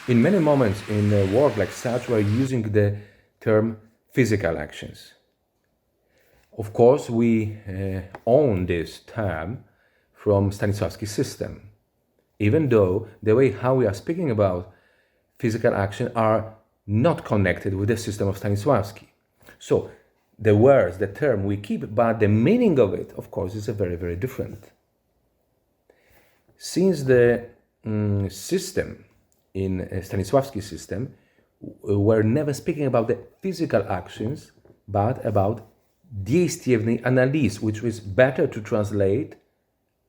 In many moments in work like such, we're using the term physical actions. Of course, we own this term from Stanislavski's system, even though the way how we are speaking about physical action are not connected with the system of Stanislavski. So the words, the term we keep, but the meaning of it, of course, is a very, very different. Since the system in Stanislavski's system, we're never speaking about the physical actions, but about действительный анализ, which is better to translate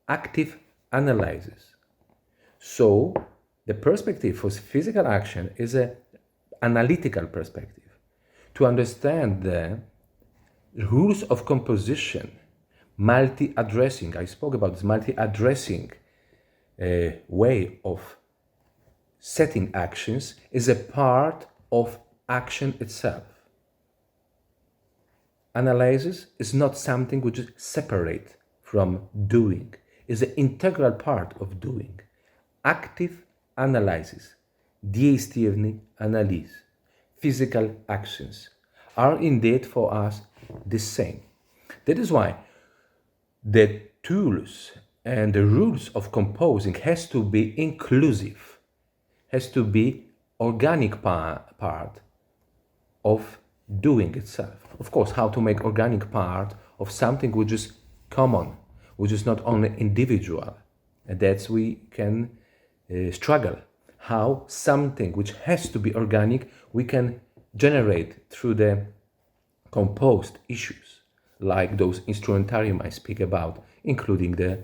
active analysis. So the perspective for physical action is an analytical perspective. To understand the rules of composition, multi-addressing, I spoke about this multi-addressing way of setting actions is a part of action itself. Analysis is not something which is separate from doing, is an integral part of doing. Active analysis, действительный анализ, physical actions are indeed for us the same. That is why the tools and the rules of composing has to be inclusive, has to be organic part of doing itself. Of course, how to make organic part of something which is common, which is not only individual, and that's we can struggle. How something which has to be organic we can generate through the composed issues, like those instrumentarium I speak about, including the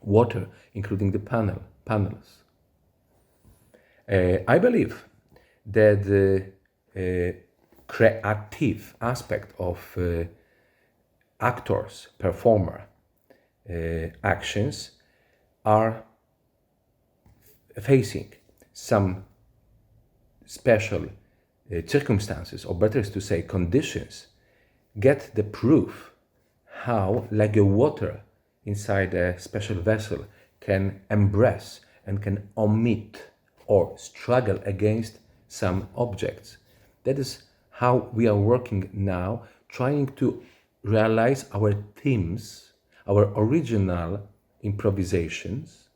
water, including the panels. I believe that the creative aspect of actors, performer actions are facing some special circumstances, or better is to say conditions, get the proof how, like a water inside a special vessel, can embrace and can omit or struggle against some objects. That is how we are working now, trying to realize our themes, our original improvisations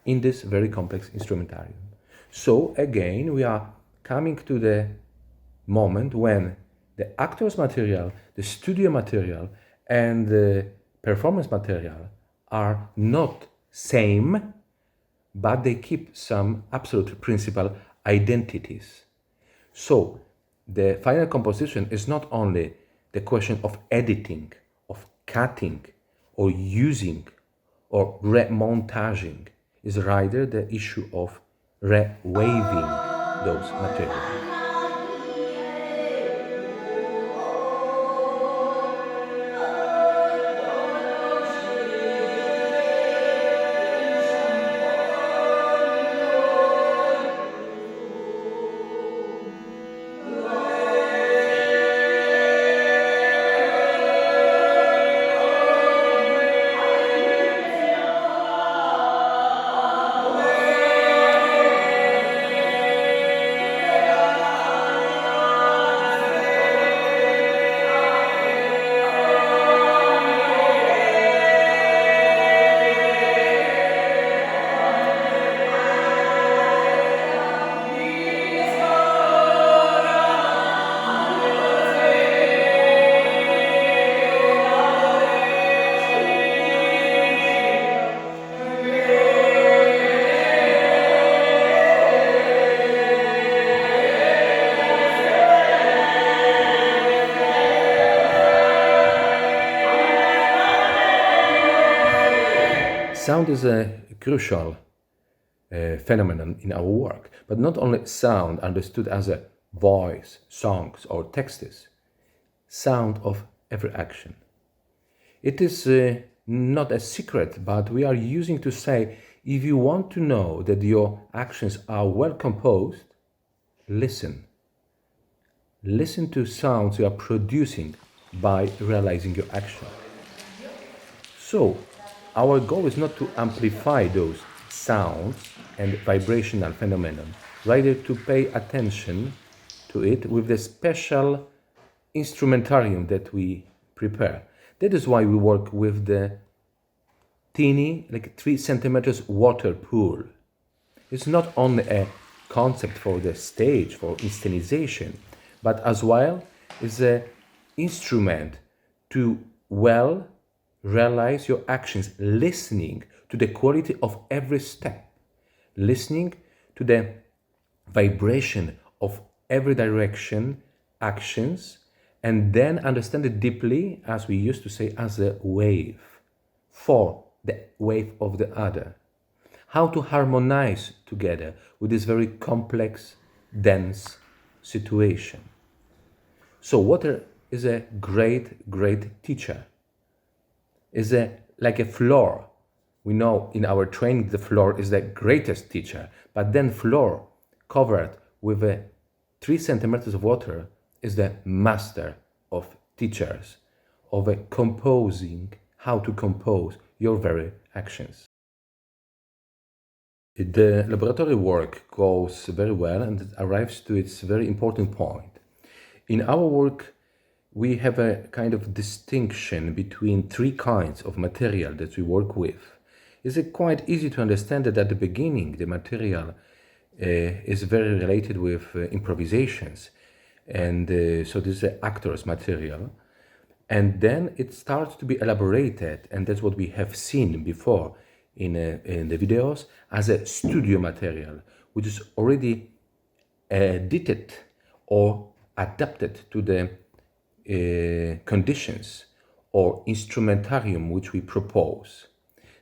in this very complex instrumentarium. So again, we are coming to the moment when the actor's material, the studio material, and the performance material are not same, but they keep some absolute principal identities. So the final composition is not only the question of editing, of cutting, or using, or remontaging, is rather the issue of re-waving those materials. Sound is a crucial phenomenon in our work, but not only sound understood as a voice, songs, or texts, sound of every action. It is not a secret, but we are using to say, if you want to know that your actions are well composed, listen. Listen to sounds you are producing by realizing your action. So, our goal is not to amplify those sounds and vibrational phenomenon, rather to pay attention to it with the special instrumentarium that we prepare. That is why we work with the teeny, like 3 centimeters water pool. It's not only a concept for the stage, for inscenization, but as well is an instrument to well realize your actions, listening to the quality of every step, listening to the vibration of every direction, actions, and then understand it deeply, as we used to say, as a wave, for the wave of the other. How to harmonize together with this very complex, dense situation. So water is a great, great teacher. Is like a floor. We know in our training the floor is the greatest teacher, but then floor covered with 3 centimeters of water is the master of teachers, of composing, how to compose your very actions. The laboratory work goes very well and it arrives to its very important point. In our work, we have a kind of distinction between 3 kinds of material that we work with. It's quite easy to understand that at the beginning, the material is very related with improvisations. And so this is the actor's material. And then it starts to be elaborated, and that's what we have seen before in the videos, as a studio material, which is already edited or adapted to the conditions or instrumentarium which we propose.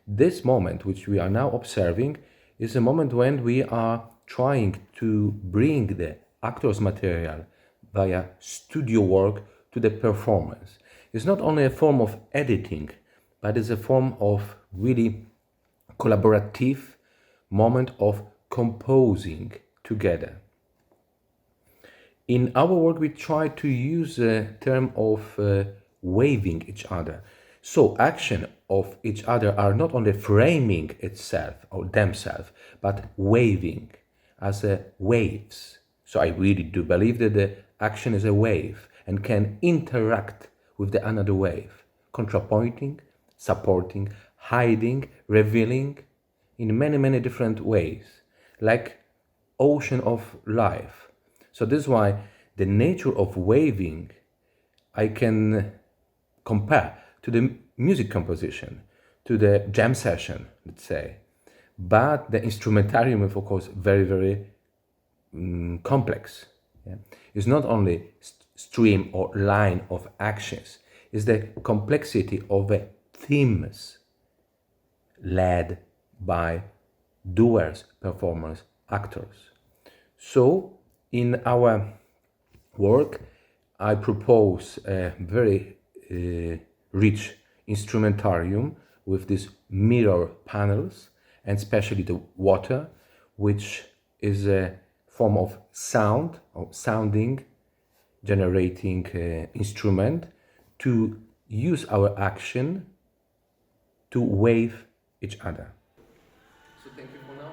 This moment, which we are now observing, is a moment when we are trying to bring the actor's material via studio work to the performance. It's not only a form of editing, but it's a form of really collaborative moment of composing together. In our work, we try to use a term of waving each other. So action of each other are not only framing itself or themselves, but waving as waves. So I really do believe that the action is a wave and can interact with the another wave, contrapointing, supporting, hiding, revealing in many, many different ways, like ocean of life. So this is why the nature of waving I can compare to the music composition, to the jam session, let's say. But the instrumentarium is, of course, very, very complex. Yeah? It's not only stream or line of actions, it's the complexity of the themes led by doers, performers, actors. So in our work, I propose a very rich instrumentarium with these mirror panels, and especially the water, which is a form of sound or sounding generating instrument to use our action to wave each other. So thank you for now.